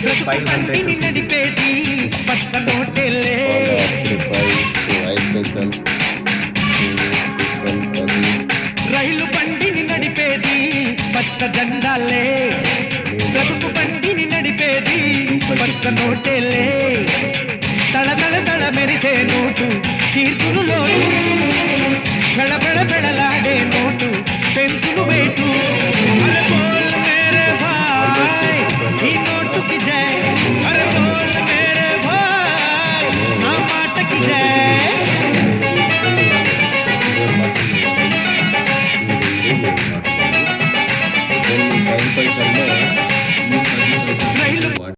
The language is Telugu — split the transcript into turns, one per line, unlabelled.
బ్రతుకు బండిని నడిపేది పచ్చ నోటేలే. రైలు బండిని నడిపేది పచ్చ జెండాలే. బ్రతుకు బండిని నడిపేది పచ్చ నోటేలే. తళ తళ తళ మెరిసే నోటు కీర్తులు లోటు, బెళ బెళ బెళలాడే నోటు పెంచులు వేటు. ఈ నోటుకి జై